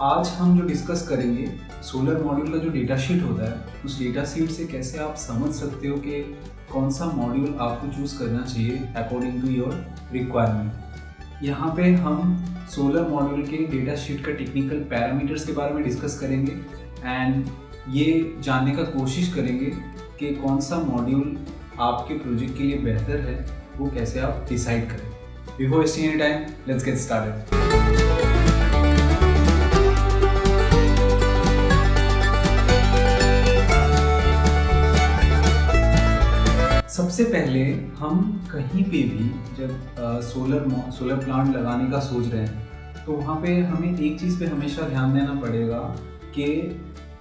आज हम जो डिस्कस करेंगे सोलर मॉड्यूल का जो डेटा शीट होता है, उस डेटा शीट से कैसे आप समझ सकते हो कि कौन सा मॉड्यूल आपको चूज़ करना चाहिए अकॉर्डिंग टू योर रिक्वायरमेंट। यहाँ पे हम सोलर मॉड्यूल के डेटा शीट का टेक्निकल पैरामीटर्स के बारे में डिस्कस करेंगे एंड ये जानने का कोशिश करेंगे कि कौन सा मॉड्यूल आपके प्रोजेक्ट के लिए बेहतर है, वो कैसे आप डिसाइड करें। Before wasting any time, let's get started. सबसे पहले हम कहीं पे भी जब सोलर प्लांट लगाने का सोच रहे हैं तो वहाँ पे हमें एक चीज़ पे हमेशा ध्यान देना पड़ेगा कि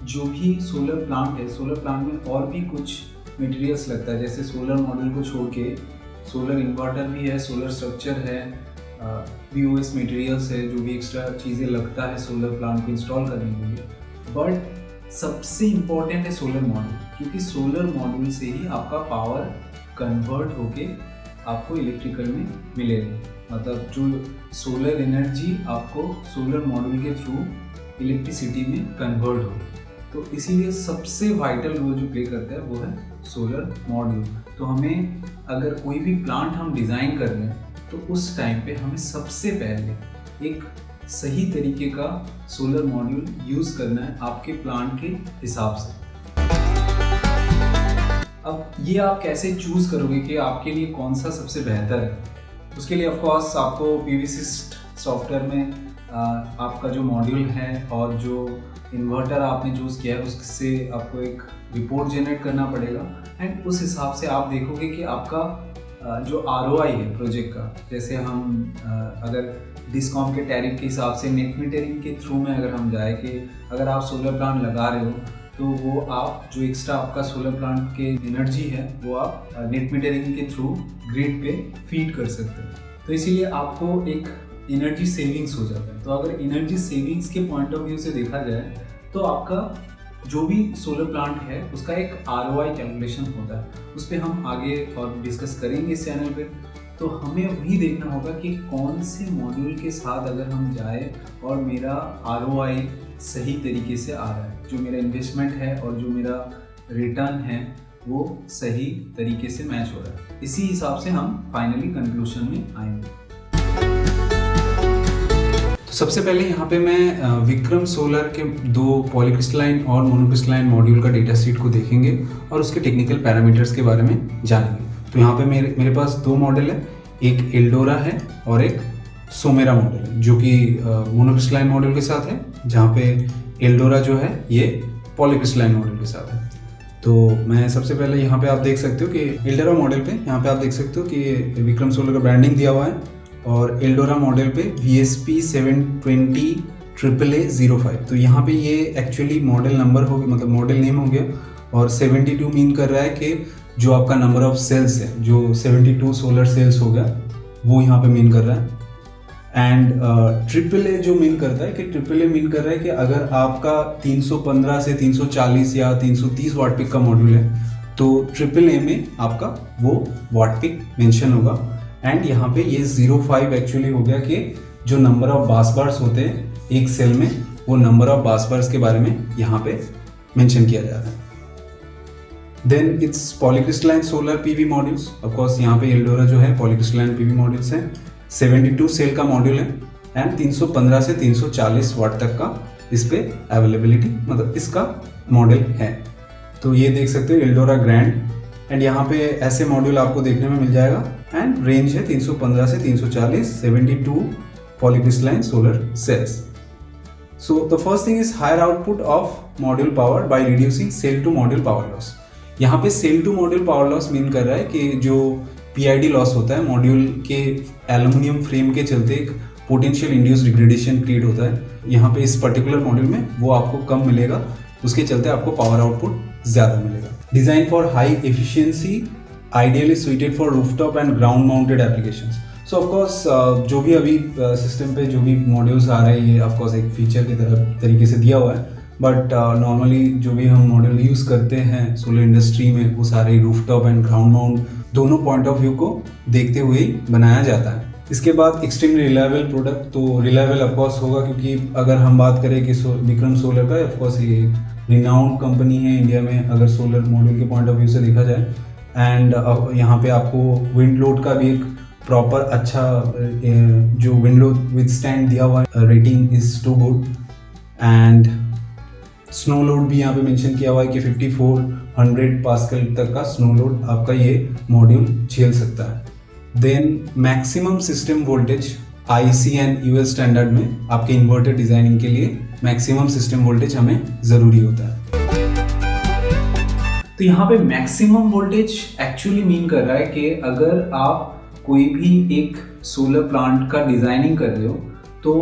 जो भी सोलर प्लांट है, सोलर प्लांट में और भी कुछ मटेरियल्स लगता है। जैसे सोलर मॉड्यूल को छोड़ के सोलर इन्वर्टर भी है, सोलर स्ट्रक्चर है, POS मटेरियल्स है, जो भी एक्स्ट्रा चीज़ें लगता है सोलर प्लांट को इंस्टॉल करने के लिए। बट सबसे इम्पॉर्टेंट है सोलर मॉड्यूल, क्योंकि सोलर मॉड्यूल से ही आपका पावर कन्वर्ट होके आपको इलेक्ट्रिकल में मिलेगा। मतलब जो सोलर एनर्जी आपको सोलर मॉड्यूल के थ्रू इलेक्ट्रिसिटी में कन्वर्ट हो। तो इसीलिए सबसे वाइटल रोल जो प्ले करता है वो है सोलर मॉड्यूल। तो हमें अगर कोई भी प्लांट हम डिज़ाइन कर रहे हैं तो उस टाइम पे हमें सबसे पहले एक सही तरीके का सोलर मॉड्यूल यूज़ करना है आपके प्लांट के हिसाब से। अब ये आप कैसे चूज़ करोगे कि आपके लिए कौन सा सबसे बेहतर है? उसके लिए ऑफ कोर्स आपको PVsyst सॉफ्टवेयर में आपका जो मॉड्यूल है और जो इन्वर्टर आपने चूज़ किया है उससे आपको एक रिपोर्ट जनरेट करना पड़ेगा एंड उस हिसाब से आप देखोगे कि आपका जो ROI है प्रोजेक्ट का, जैसे हम अगर डिस्कॉम के टैरिफ के हिसाब से नेट मीटरिंग के थ्रू में अगर हम जाए कि अगर आप सोलर प्लांट लगा रहे हो तो वो आप जो एक्स्ट्रा आपका सोलर प्लांट के एनर्जी है वो आप नेट मीटरिंग के थ्रू ग्रिड पे फीड कर सकते हो। तो इसीलिए आपको एक एनर्जी सेविंग्स हो जाता है। तो अगर एनर्जी सेविंग्स के पॉइंट ऑफ व्यू से देखा जाए तो आपका जो भी सोलर प्लांट है उसका एक ROI कैलकुलेशन होता है। उस पर हम आगे और डिस्कस करेंगे इस चैनल पे। तो हमें वही देखना होगा कि कौन से मॉड्यूल के साथ अगर हम जाए और मेरा ROI सही तरीके से आ रहा है, जो मेरा इन्वेस्टमेंट है और जो मेरा रिटर्न है वो सही तरीके से मैच हो रहा है। इसी हिसाब से हम फाइनली कंक्लूजन में आएंगे। तो सबसे पहले यहाँ पे मैं विक्रम सोलर के दो पॉलीक्रिस्टलाइन और मोनोक्रिस्टलाइन मॉड्यूल का डेटा शीट को देखेंगे और उसके टेक्निकल पैरामीटर्स के बारे में जानेंगे। तो यहाँ पे मेरे पास दो मॉडल है, एक एल्डोरा है और एक सोमेरा मॉडल है, जो कि मोनोक्रिस्टलाइन मॉडल के साथ है, जहाँ पे एल्डोरा जो है ये पॉलीक्रिस्टलाइन मॉडल के साथ है। तो मैं सबसे पहले यहाँ पे आप देख सकते हो कि एल्डोरा मॉडल पे यहाँ पे आप देख सकते हो कि विक्रम सोलर का ब्रांडिंग दिया हुआ है और एल्डोरा मॉडल पे VSP 720 AAA05। तो यहाँ पे ये एक्चुअली मॉडल नंबर हो गया, मतलब मॉडल नेम हो गया, और 72 मीन कर रहा है कि जो आपका नंबर ऑफ सेल्स है, जो 72 सोलर सेल्स हो गया वो यहाँ पे मीन कर रहा है। एंड AAA जो मीन करता है कि AAA मीन कर रहा है कि अगर आपका 315 से 340 या 330 वाट पिक का मॉड्यूल है तो AAA में आपका वो वाट पिक मेंशन होगा। एंड यहाँ पे ये 05 एक्चुअली हो गया कि जो नंबर ऑफ बास बार्स होते हैं एक सेल में, वो नंबर ऑफ बास बार्स के बारे में यहाँ पे मेंशन किया जा रहा है। Then it's polycrystalline solar PV modules. Of course यहाँ पे एल्डोरा जो है पॉलीक्रिस्टलाइन PV मॉड्यूल्स हैं, 72 सेल का मॉड्यूल है एंड 315 से 340 वाट तक का इस पे अवेलेबिलिटी, मतलब इसका मॉडल है। तो ये देख सकते हो एल्डोरा ग्रैंड, एंड यहाँ पे ऐसे मॉड्यूल आपको देखने में मिल जाएगा एंड रेंज है 315 से 340, 72 polycrystalline solar cells. So the first thing is higher output of module power by reducing cell to module power loss। यहाँ पे cell to module power loss mean कर रहा है कि जो PID लॉस होता है मॉड्यूल के एल्युमिनियम फ्रेम के चलते एक पोटेंशियल इंड्यूस डिग्रेडेशन क्रिएट होता है, यहाँ पे इस पर्टिकुलर मॉड्यूल में वो आपको कम मिलेगा, उसके चलते आपको पावर आउटपुट ज़्यादा मिलेगा। Design for high efficiency, ideally suited for rooftop and ground mounted applications. So of course जो भी अभी सिस्टम पे जो भी मॉड्यूल्स आ रहे हैं ये ऑफकोर्स एक फीचर की तरह तरीके से दिया हुआ है, बट नॉर्मली जो भी हम मॉड्यूल यूज़ करते हैं सोलर इंडस्ट्री में वो सारे रूफटॉप एंड ग्राउंड माउंट दोनों पॉइंट ऑफ व्यू को देखते हुए ही बनाया जाता है। इसके बाद एक्सट्रीमली रिलायबल प्रोडक्ट, तो रिलायबल ऑफकोर्स होगा क्योंकि अगर हम बात करें कि विक्रम सोलर का, ऑफकोर्स ये रिनाउंड कंपनी है इंडिया में अगर सोलर मॉड्यूल के पॉइंट ऑफ व्यू से देखा जाए। एंड यहाँ पे आपको विंड लोड का भी एक प्रॉपर अच्छा जो विंड लोड विथस्टैंड दिया हुआ है, rating is too good. And snow load भी यहाँ पे मेंशन किया हुआ है कि 5400 पास्कल तक का स्नो लोड आपका ये मॉड्यूल झेल सकता है। Then maximum system voltage IEC and US standard में आपके इन्वर्टर डिजाइनिंग के लिए मैक्सिमम सिस्टम वोल्टेज हमें ज़रूरी होता है। तो यहाँ पे मैक्सिमम वोल्टेज एक्चुअली मीन कर रहा है कि अगर आप कोई भी एक सोलर प्लांट का डिजाइनिंग कर रहे हो तो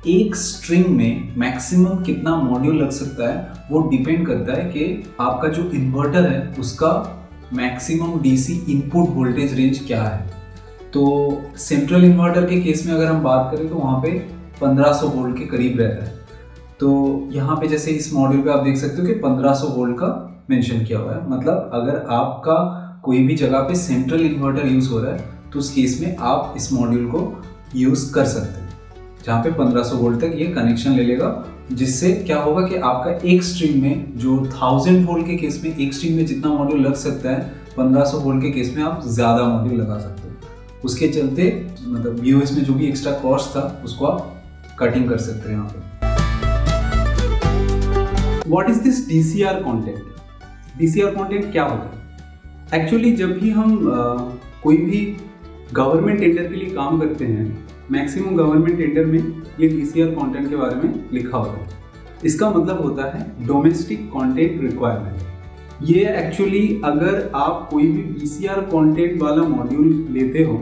एक स्ट्रिंग में मैक्सिमम कितना मॉड्यूल लग सकता है वो डिपेंड करता है कि आपका जो इन्वर्टर है उसका maximum DC input voltage range क्या है। तो सेंट्रल इन्वर्टर के केस में अगर हम बात करें तो वहाँ पे 1500 वोल्ट के करीब रहता है। तो यहाँ पे जैसे इस मॉड्यूल पे आप देख सकते हो कि 1500 वोल्ट का मेंशन किया हुआ है, मतलब अगर आपका कोई भी जगह पे सेंट्रल इन्वर्टर यूज़ हो रहा है तो उस केस में आप इस मॉड्यूल को यूज़ कर सकते हैं, जहाँ पे 1500 वोल्ट तक ये कनेक्शन ले लेगा, जिससे क्या होगा कि आपका एक स्ट्रीम में जो 1000 वोल्ट के केस में एक स्ट्रीम में जितना मॉड्यूल लग सकता है 1500 वोल्ट के केस में आप ज़्यादा मॉड्यूल लगा सकते हो। उसके चलते मतलब BOS में जो भी एक्स्ट्रा कॉस्ट था उसको आप कटिंग कर सकते हैं यहाँ पे। What is this DCR content? DCR content क्या होता है? एक्चुअली जब भी हम कोई भी गवर्नमेंट टेंडर के लिए काम करते हैं, मैक्सिमम गवर्नमेंट टेंडर में ये DCR कंटेंट के बारे में लिखा होता है। इसका मतलब होता है डोमेस्टिक कंटेंट रिक्वायरमेंट। ये एक्चुअली अगर आप कोई भी DCR कंटेंट वाला मॉड्यूल लेते हो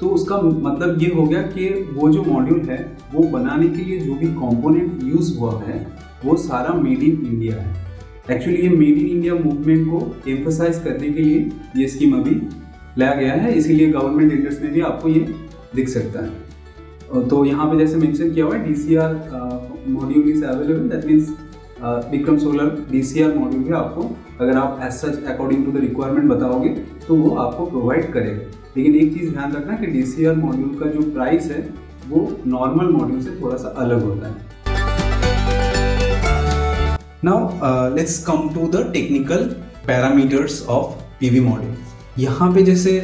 तो उसका मतलब ये हो गया कि वो जो मॉड्यूल है वो बनाने के लिए जो भी कंपोनेंट यूज़ हुआ है वो सारा मेड इन इंडिया है। एक्चुअली ये मेड इन इंडिया मूवमेंट को एम्फसाइज करने के लिए ये स्कीम अभी लाया गया है, इसीलिए गवर्नमेंट टेंडर्स में भी आपको ये दिख सकता है। तो यहाँ पे जैसे मेंशन किया हुआ है DCR module is available, that means Vikram solar DCR module भी आपको अगर आप as such according to the requirement बताओगे तो वो आपको प्रोवाइड करेगा। लेकिन एक चीज़ ध्यान रखना कि DCR मॉड्यूल का जो प्राइस है वो नॉर्मल मॉड्यूल से थोड़ा सा अलग होता है। Now let's come to the technical parameters of PV module. यहाँ पे जैसे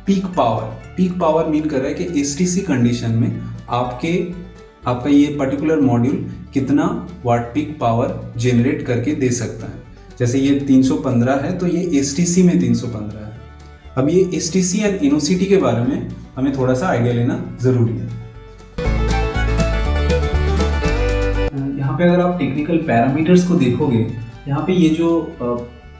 पीक पावर मीन कर रहा है कि STC कंडीशन में आपका ये पर्टिकुलर मॉड्यूल कितना वाट पीक पावर जनरेट करके दे सकता है। जैसे ये 315 है तो ये STC में 315 है। अब ये STC एंड NOCT के बारे में हमें थोड़ा सा आइडिया लेना ज़रूरी है। यहाँ पे अगर आप टेक्निकल पैरामीटर्स को देखोगे, यहाँ पे ये जो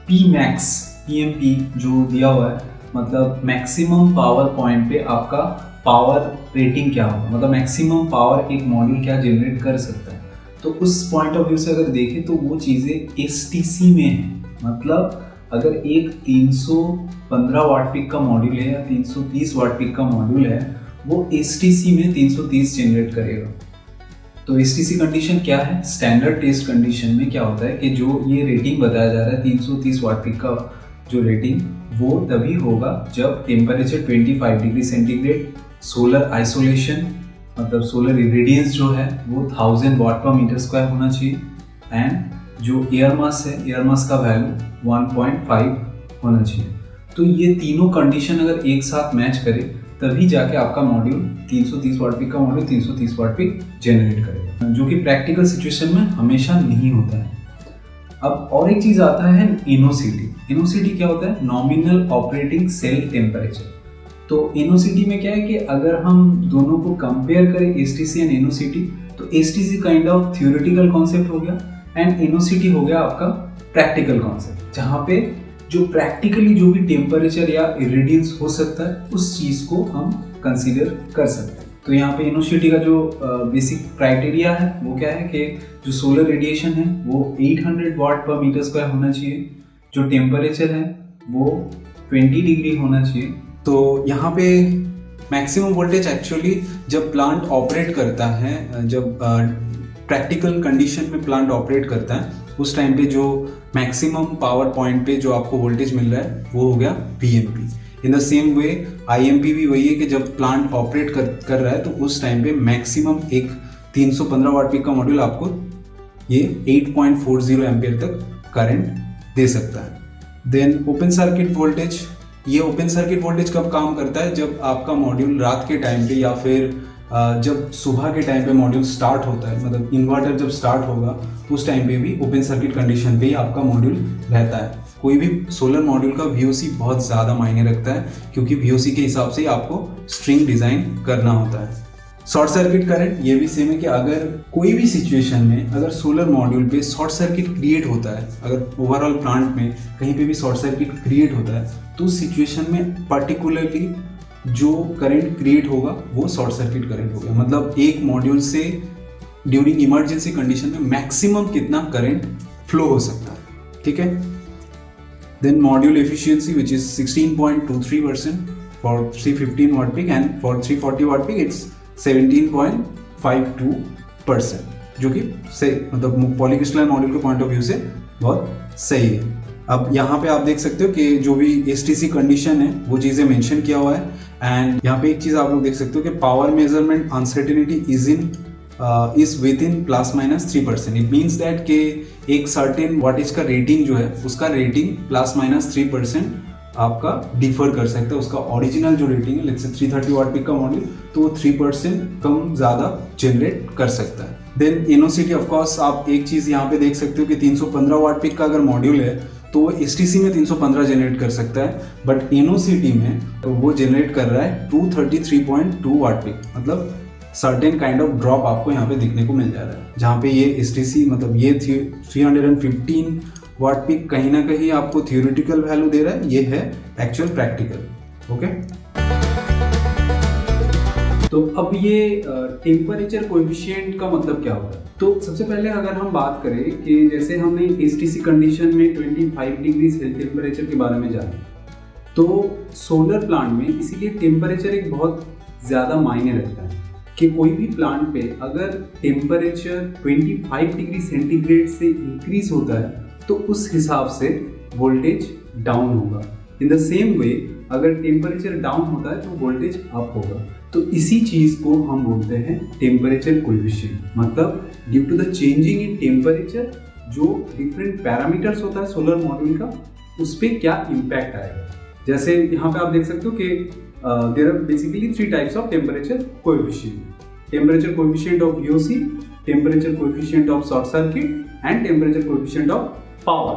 Pmax PMP जो दिया हुआ है, मतलब मैक्सिमम पावर पॉइंट पे आपका पावर रेटिंग क्या होगा, मतलब मैक्सिमम पावर एक मॉड्यूल क्या जनरेट कर सकता है। तो उस पॉइंट ऑफ व्यू से अगर देखें तो वो चीज़ें STC में है। मतलब अगर एक 315 वाट पीक का मॉड्यूल है या 330 वाट पीक का मॉड्यूल है, वो STC में 330 जनरेट करेगा। तो STC कंडीशन क्या है? स्टैंडर्ड टेस्ट कंडीशन में क्या होता है कि जो ये रेटिंग बताया जा रहा है 330 वाट पीक का जो रेटिंग, वो तभी होगा जब temperature 25 degree centigrade, solar isolation मतलब सोलर इरेडियंस जो है वो 1000 वाट पर मीटर स्क्वायर होना चाहिए, एंड जो एयर मास है, एयर मास का वैल्यू 1.5 होना चाहिए। तो ये तीनों कंडीशन अगर एक साथ मैच करे तभी जाके आपका मॉड्यूल 330 वाट पीक का मॉड्यूल 330 वाट पीक जनरेट करेगा, जो कि प्रैक्टिकल सिचुएशन में हमेशा नहीं होता है। अब और एक चीज़ आता है NOCT। NOCT क्या होता है? Nominal operating cell temperature. तो NOCT में क्या है कि अगर हम दोनों को कंपेयर करें STC एंड NOCT, तो STC kind of theoretical concept हो गया एंड NOCT हो गया आपका प्रैक्टिकल कॉन्सेप्ट, जहाँ पे जो प्रैक्टिकली जो भी टेम्परेचर या इरेडियंस हो सकता है उस चीज़ को हम कंसीडर कर सकते हैं। तो यहाँ पे NOCT का जो बेसिक क्राइटेरिया है वो क्या है कि जो सोलर रेडिएशन है वो 800 वाट पर मीटर स्क्वायर होना चाहिए, जो टेम्परेचर है वो 20 डिग्री होना चाहिए। तो यहाँ पे मैक्सिमम वोल्टेज एक्चुअली जब प्लांट ऑपरेट करता है, जब प्रैक्टिकल कंडीशन में प्लांट ऑपरेट करता है, उस टाइम पे जो मैक्सिमम पावर पॉइंट पे जो आपको वोल्टेज मिल रहा है वो हो गया PMP। In the same way IMP भी वही है कि जब प्लांट ऑपरेट कर रहा है तो उस टाइम पे मैक्सिमम एक 315 वाट पीक का मॉड्यूल आपको ये 8.40 एम्पियर तक करंट दे सकता है। देन ओपन सर्किट वोल्टेज, ये ओपन सर्किट वोल्टेज कब काम करता है, जब आपका मॉड्यूल रात के टाइम पे या फिर जब सुबह के टाइम पे मॉड्यूल स्टार्ट होता है, मतलब इन्वर्टर जब स्टार्ट होगा उस टाइम पे भी ओपन सर्किट कंडीशन पे ही आपका मॉड्यूल रहता है। कोई भी सोलर मॉड्यूल का VOC बहुत ज़्यादा मायने रखता है, क्योंकि VOC के हिसाब से ही आपको स्ट्रिंग डिज़ाइन करना होता है। शॉर्ट सर्किट करंट, ये भी सेम है कि अगर कोई भी सिचुएशन में अगर सोलर मॉड्यूल पे शॉर्ट सर्किट क्रिएट होता है, अगर ओवरऑल प्लांट में कहीं पे भी शॉर्ट सर्किट क्रिएट होता है तो उस सिचुएशन में पर्टिकुलरली जो करंट क्रिएट होगा वो शॉर्ट सर्किट करंट होगा। मतलब एक मॉड्यूल से ड्यूरिंग इमरजेंसी कंडीशन में मैक्सिमम कितना करंट फ्लो हो सकता है, ठीक है। Then module efficiency which is 16.23% for 315 watt peak and for 340 watt peak it's 17.52%, जो कि सही, मतलब पॉलीक्रिस्टलाइन मॉड्यूल के पॉइंट ऑफ व्यू से बहुत सही है। अब यहाँ पे आप देख सकते हो कि जो भी STC कंडीशन है वो चीज़ें मेंशन किया हुआ है। एंड यहाँ पे एक चीज़ आप लोग देख सकते हो कि power measurement uncertainty is with in ±3%। It means that कि एक सर्टेन वाटेज का रेटिंग जो है उसका रेटिंग ±3% आपका डिफर कर सकता है। उसका ओरिजिनल जो रेटिंग है, लेट्स से 330 वाट पीक का मॉड्यूल, तो वो 3% कम ज़्यादा जनरेट कर सकता है। देन NOCT, ऑफ कोर्स आप एक चीज़ यहाँ पे देख सकते हो कि 315 वाट पीक का अगर मॉड्यूल है तो वो STC में 315 जनरेट कर सकता है, बट NOCT में वो जनरेट कर रहा है 233.2 वाट पीक। मतलब सर्टेन काइंड ऑफ ड्रॉप आपको यहाँ पे देखने को मिल जा रहा है, जहाँ पे ये STC मतलब ये 315 वाट पीक कहीं ना कहीं आपको थियोरेटिकल वैल्यू दे रहा है, ये है एक्चुअल प्रैक्टिकल। ओके, तो अब ये टेम्परेचर कोएफिशिएंट का मतलब क्या होता है। तो सबसे पहले अगर हम बात करें कि जैसे हमने STC कंडीशन में 25 डिग्री सेल टेम्परेचर के बारे में जाना, तो सोलर प्लांट में इसीलिए टेम्परेचर एक बहुत ज़्यादा मायने रखता है कि कोई भी प्लांट पे अगर टेम्परेचर 25 डिग्री सेंटीग्रेड से इंक्रीज होता है तो उस हिसाब से वोल्टेज डाउन होगा। इन द सेम वे अगर टेम्परेचर डाउन होता है तो वोल्टेज अप होगा। तो इसी चीज़ को हम बोलते हैं टेम्परेचर कोएफिशिएंट। मतलब due to the changing in temperature जो डिफरेंट पैरामीटर्स होता है सोलर मॉड्यूल का, उस पर क्या इम्पैक्ट आएगा। जैसे यहाँ पे आप देख सकते हो कि there are basically 3 types of temperature coefficient: temperature coefficient of VOC, temperature coefficient of short circuit and temperature coefficient of power.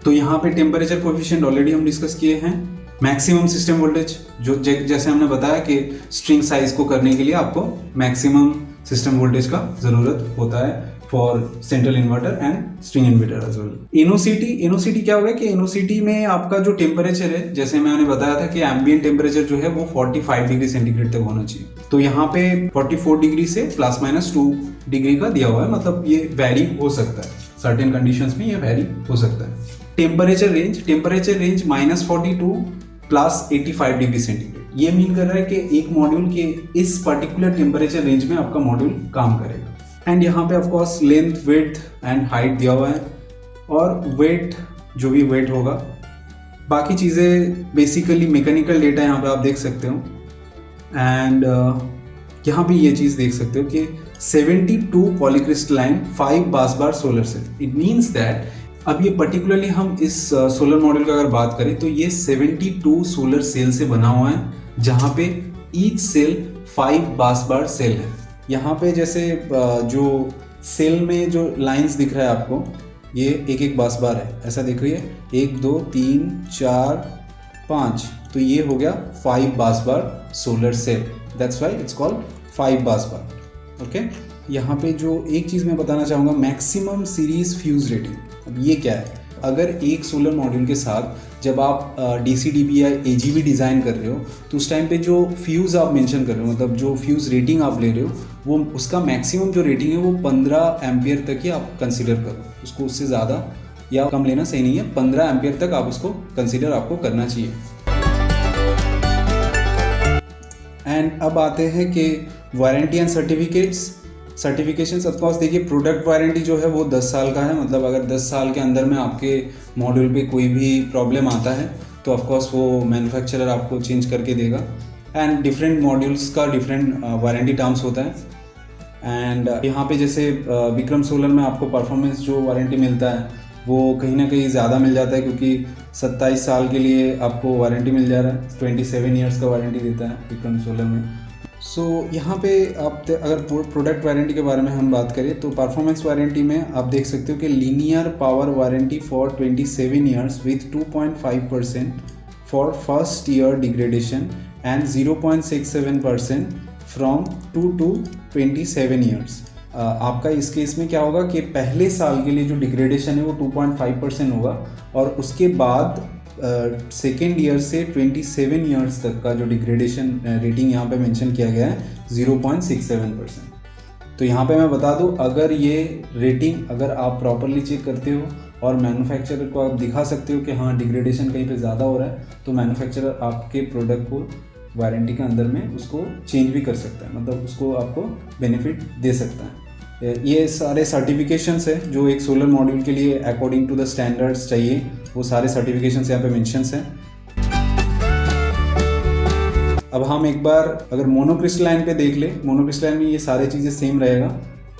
तो यहाँ पे टेम्परेचर कोएफिशिएंट ऑलरेडी हम डिस्कस किए हैं। मैक्सिमम सिस्टम वोल्टेज, जो जैसे हमने बताया कि स्ट्रिंग साइज को करने के लिए आपको मैक्सिमम सिस्टम वोल्टेज का जरूरत होता है for central inverter and string inverter as well. NOCT क्या होगा कि NOCT में आपका जो टेम्परेचर है, जैसे मैंने बताया था कि एम्बिएंट टेम्परेचर जो है वो 45 डिग्री सेंटीग्रेड तक होना चाहिए। तो यहाँ पे 44 डिग्री से ±2 डिग्री का दिया हुआ है। मतलब ये वेरी हो सकता है, सर्टेन कंडीशंस में ये वेरी हो सकता है। Temperature range -42 +85 degree centigrade. ये मीन कर रहा है कि एक मॉड्यूल के इस पर्टिकुलर टेम्परेचर रेंज में आपका मॉड्यूल काम करेगा। एंड यहाँ पे of course length, width and height दिया हुआ है, और वेट जो भी वेट होगा, बाकी चीज़ें बेसिकली मैकेनिकल डेटा यहाँ पे आप देख सकते हो। एंड यहाँ पे ये चीज़ देख सकते हो कि 72 polycrystalline 5 busbar solar cell. It means that अब ये पर्टिकुलरली हम इस सोलर मॉड्यूल का अगर बात करें तो ये 72 सोलर सेल से बना हुआ है, जहाँ पे ईच सेल 5 बसबार सेल है। यहाँ पे जैसे जो सेल में जो लाइंस दिख रहा है आपको, ये एक बसबार है, ऐसा दिख रही है, 1 2 3 4 5, तो ये हो गया 5 busbar solar cell. That's why it's called 5 busbar. Okay, यहाँ पे जो एक चीज़ मैं बताना चाहूँगा, मैक्सिमम सीरीज फ्यूज रेटिंग। अब ये क्या है, अगर एक सोलर मॉड्यूल के साथ जब आप DCDP या AGB डिज़ाइन कर रहे हो तो उस टाइम पे जो फ्यूज़ आप मेंशन कर रहे हो, मतलब जो फ्यूज़ रेटिंग आप ले रहे हो, वो उसका मैक्सिमम जो रेटिंग है वो 15 एम्पियर तक ही आप कंसिडर करो। उसको उससे ज़्यादा या कम लेना सही नहीं है। 15 एम्पियर तक आप उसको कंसिडर आपको करना चाहिए। एंड अब आते हैं कि warranty and certifications. Of course देखिए, प्रोडक्ट वारंटी जो है वो 10 साल का है। मतलब अगर 10 साल के अंदर में आपके मॉड्यूल पे कोई भी प्रॉब्लम आता है तो ऑफकोर्स वो मैन्युफैक्चरर आपको चेंज करके देगा। एंड डिफरेंट मॉड्यूल्स का डिफरेंट वारंटी टर्म्स होता है। एंड यहाँ पे जैसे विक्रम सोलर में आपको परफॉर्मेंस जो वारंटी मिलता है वो कहीं ना कहीं ज़्यादा मिल जाता है, क्योंकि 27 साल के लिए आपको वारंटी मिल जा रहा है। 27 ईयर्स का वारंटी देता है विक्रम सोलर में। सो यहाँ पे आप अगर प्रोडक्ट वारंटी के बारे में हम बात करें तो परफॉर्मेंस वारंटी में आप देख सकते हो कि linear power warranty for 27 years with 2.5% for first year degradation and 0.67% from 2 to 27 years. आपका इस केस में क्या होगा कि पहले साल के लिए जो डिग्रेडेशन है वो 2.5% होगा, और उसके बाद सेकेंड ईयर से 27 ईयर्स तक का जो डिग्रेडेशन रेटिंग यहाँ पे मेंशन किया गया है 0.67%। तो यहाँ पे मैं बता दूँ, अगर ये रेटिंग अगर आप प्रॉपरली चेक करते हो और मैन्युफैक्चरर को आप दिखा सकते हो कि हाँ डिग्रेडेशन कहीं पे ज़्यादा हो रहा है, तो मैन्युफैक्चरर आपके प्रोडक्ट को वारंटी के अंदर में उसको चेंज भी कर सकता है, मतलब उसको आपको बेनिफिट दे सकता है। ये सारे सर्टिफिकेशंस है जो एक सोलर मॉड्यूल के लिए अकॉर्डिंग टू द स्टैंडर्ड्स चाहिए, वो सारे सर्टिफिकेशंस यहाँ पे मेंशंस हैं। अब हम एक बार अगर मोनोक्रिस्टलाइन पे देख ले, मोनोक्रिस्टलाइन में ये सारी चीज़ें सेम रहेगा,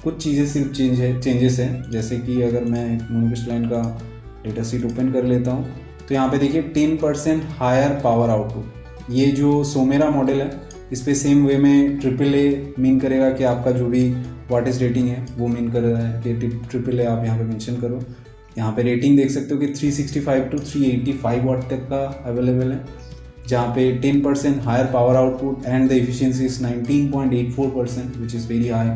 कुछ चीज़ें सिर्फ चेंजेस हैं। जैसे कि अगर मैं मोनोक्रिस्टलाइन का डेटा शीट ओपन कर लेता हूँ तो यहाँ पे देखिए 10% हायर पावर आउटपुट। ये जो सोमेरा मॉडल है इस पे सेम वे में AAA मीन करेगा कि आपका जो भी वाटेज रेटिंग है वो मीन कर रहा है कि AAA आप यहाँ पे मेंशन करो। यहाँ पे रेटिंग देख सकते हो कि 365 to 385 वाट तक का अवेलेबल है, जहाँ पे 10% higher power output and the efficiency is 19.84% which is very high.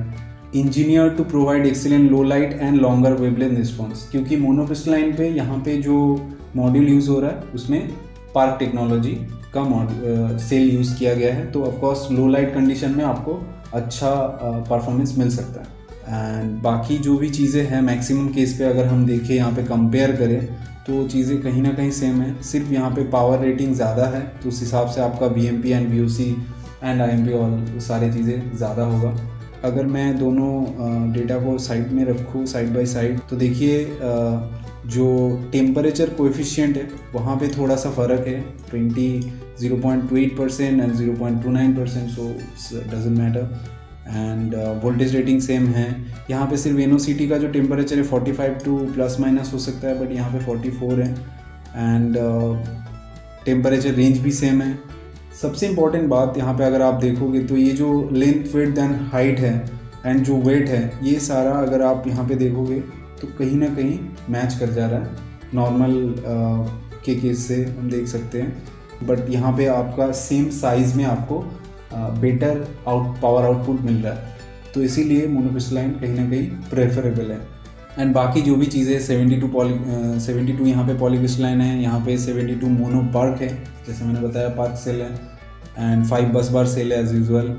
Engineer to provide excellent low light and longer wavelength response, क्योंकि मोनोक्रिस्टलाइन पे यहाँ पे जो मॉड्यूल यूज़ हो रहा है उसमें पार्क टेक्नोलॉजी का सेल यूज़ किया गया है, तो ऑफकोर्स लो लाइट कंडीशन में आपको अच्छा परफॉर्मेंस मिल सकता है। एंड बाकी जो भी चीज़ें हैं मैक्सिमम केस पे अगर हम देखें यहाँ पे कंपेयर करें तो चीज़ें कहीं ना कहीं सेम है, सिर्फ यहाँ पे पावर रेटिंग ज़्यादा है, तो उस हिसाब से आपका BMP and VOC and IMP और सारी चीज़ें ज़्यादा होगा। अगर मैं दोनों डेटा को साइड में रखूँ साइड बाय साइड, तो देखिए जो टेम्परेचर कोएफिशिएंट है वहाँ पे थोड़ा सा फ़र्क है, 0.28% and 0.29%, so doesn't matter. End voltage rating same है। यहाँ पे सिर्फ NOCT का जो टेम्परेचर है 45 टू प्लस माइनस हो सकता है, बट यहाँ पे 44 है। एंड टेम्परेचर रेंज भी सेम है। सबसे इम्पॉर्टेंट बात यहाँ पे अगर आप देखोगे तो ये जो लेंथ विड्थ एंड हाइट है एंड जो वेट है, ये सारा अगर आप यहाँ पे देखोगे तो कहीं ना कहीं मैच कर जा रहा है नॉर्मल के केस से हम देख सकते हैं, बट यहाँ पे आपका सेम साइज़ में आपको बेटर पावर आउटपुट मिल रहा है, तो इसीलिए मोनोक्रिस्टलाइन कहीं ना कहीं प्रेफरेबल है। एंड बाकी जो भी चीज़ें 72 यहाँ पे पॉलीक्रिस्टलाइन है, यहाँ पे 72 मोनो पार्क है, जैसे मैंने बताया पार्क सेल है, एंड 5 बस बार सेल है एज यूजुअल।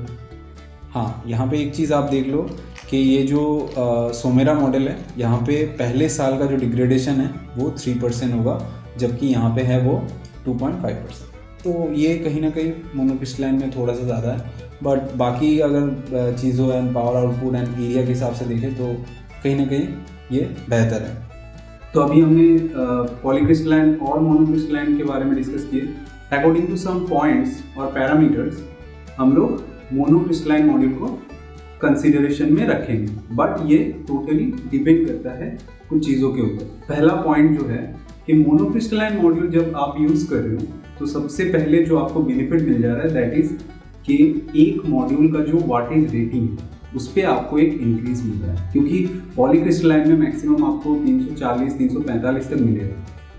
हाँ, यहाँ पे एक चीज़ आप देख लो कि ये जो सोमेरा मॉडल है यहाँ पे पहले साल का जो डिग्रेडेशन है वो 3% होगा, जबकि यहाँ पे है वो 2.5%। तो ये कहीं ना कहीं मोनोक्रिस्टलाइन में थोड़ा सा ज़्यादा है, बट बाकी अगर चीज़ों and power output and area के हिसाब से देखें तो कहीं ना कहीं ये बेहतर है। तो अभी हमने पॉलीक्रिस्टलाइन और मोनोक्रिस्टलाइन के बारे में डिस्कस किए। अकॉर्डिंग टू सम पॉइंट्स और पैरामीटर्स हम लोग मोनोक्रिस्टलाइन मॉड्यूल को कंसिडरेशन में रखेंगे, बट ये टोटली डिपेंड करता है कुछ चीज़ों के ऊपर। पहला पॉइंट जो है कि मोनोक्रिस्टलाइन मॉड्यूल जब आप यूज़ कर रहे हो तो सबसे पहले जो आपको बेनिफिट मिल जा रहा है दैट इज़ कि एक मॉड्यूल का जो वाटेज रेटिंग है उस पर आपको एक इंक्रीज मिल रहा है, क्योंकि पॉलीक्रिस्टलाइन में मैक्सिमम आपको 340-345 तक मिलेगा,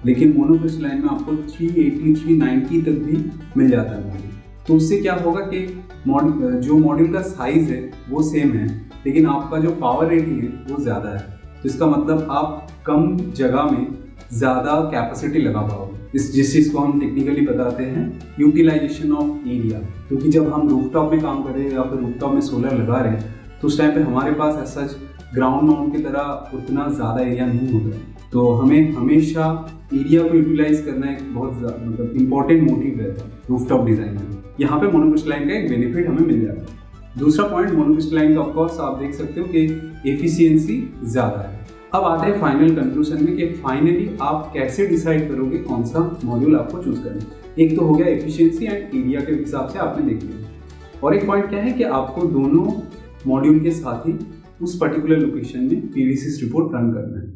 लेकिन मोनोक्रिस्टलाइन में आपको 380-390 तक भी मिल जाता है मॉड्यूल। तो उससे क्या होगा कि जो मॉड्यूल का साइज है वो सेम है, लेकिन आपका जो पावर रेटिंग है वो ज़्यादा है, तो इसका मतलब आप कम जगह में ज़्यादा कैपेसिटी लगा पाओगे। जिस चीज़ को हम टेक्निकली बताते हैं यूटिलाइजेशन ऑफ एरिया, क्योंकि जब हम रूफटॉप में काम कर रहे हैं या फिर रूफटॉप में सोलर लगा रहे हैं तो उस टाइम पे हमारे पास ऐसा ग्राउंड माउंट की तरह उतना ज़्यादा एरिया नहीं होता, तो हमें हमेशा एरिया को यूटिलाइज करना एक बहुत मतलब इम्पॉर्टेंट मोटिव रहता है रूफटॉप डिज़ाइन में। यहाँ पे मोनोक्रिस्टलाइन का एक बेनिफिट हमें मिल जाता है। दूसरा पॉइंट मोनोक्रिस्टलाइन का ऑफकोर्स आप देख सकते हो कि एफिशिएंसी ज़्यादा है, अब आते हैं फाइनल कंक्लूजन में कि फाइनली आप कैसे डिसाइड करोगे कौन सा मॉड्यूल आपको चूज करना है। एक तो हो गया एफिशिएंसी एंड एरिया के हिसाब से आपने देख लिया, और एक पॉइंट क्या है कि आपको दोनों मॉड्यूल के साथ ही उस पर्टिकुलर लोकेशन में पीवीसी रिपोर्ट रन करना है।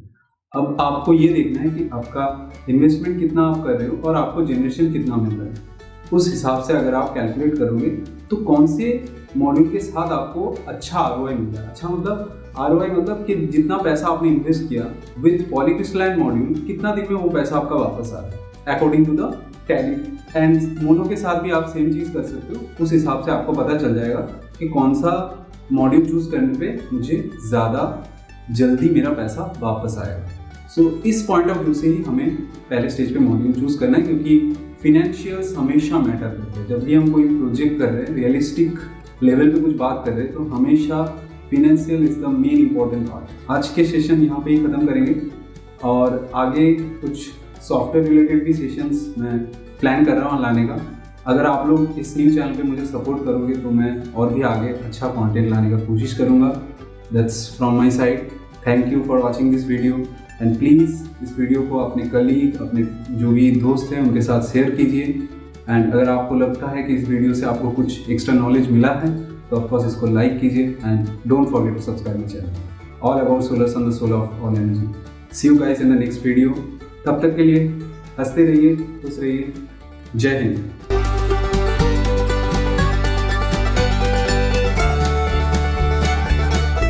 अब आपको ये देखना है कि आपका इन्वेस्टमेंट कितना आप कर रहे हो और आपको जनरेशन कितना मिल रहा है। उस हिसाब से अगर आप कैलकुलेट करोगे तो कौन से मॉड्यूल के साथ आपको अच्छा आरओआई मिल रहा है। अच्छा मतलब आरओआई मतलब कि जितना पैसा आपने इन्वेस्ट किया विद पॉलीक्रिस्टलाइन मॉड्यूल कितना दिन में वो पैसा आपका वापस आ रहा है according to the tally. And mono के साथ भी आप सेम चीज़ कर सकते हो। उस हिसाब से आपको पता चल जाएगा कि कौन सा मॉड्यूल चूज करने पे मुझे ज़्यादा जल्दी मेरा पैसा वापस आएगा। सो इस पॉइंट ऑफ व्यू से ही हमें पहले स्टेज पे मॉड्यूल चूज करना है, क्योंकि फिनेंशियल्स हमेशा मैटर करते हैं। जब भी हम कोई प्रोजेक्ट कर रहे हैं, रियलिस्टिक लेवल पे कुछ बात कर रहे हैं, तो हमेशा financial is the main important part. आज के सेशन यहाँ पे ही ख़त्म करेंगे और आगे कुछ सॉफ्टवेयर रिलेटेड भी सेशंस मैं प्लान कर रहा हूँ लाने का। अगर आप लोग इस न्यू चैनल पे मुझे सपोर्ट करोगे तो मैं और भी आगे अच्छा कंटेंट लाने का कोशिश करूँगा। That's from my side. Thank you for watching this video and please इस वीडियो को अपने कलीग, अपने जो भी दोस्त हैं उनके साथ शेयर कीजिए। एंड अगर आपको लगता है कि इस वीडियो से आपको कुछ एक्स्ट्रा नॉलेज मिला है तो ऑफकोर्स इसको लाइक कीजिए and don't forget to subscribe my channel all about solars on the soul of all energy. See you guys in the next video. तब तक के लिए हंसते रहिए, खुश रहिए। जय हिंद।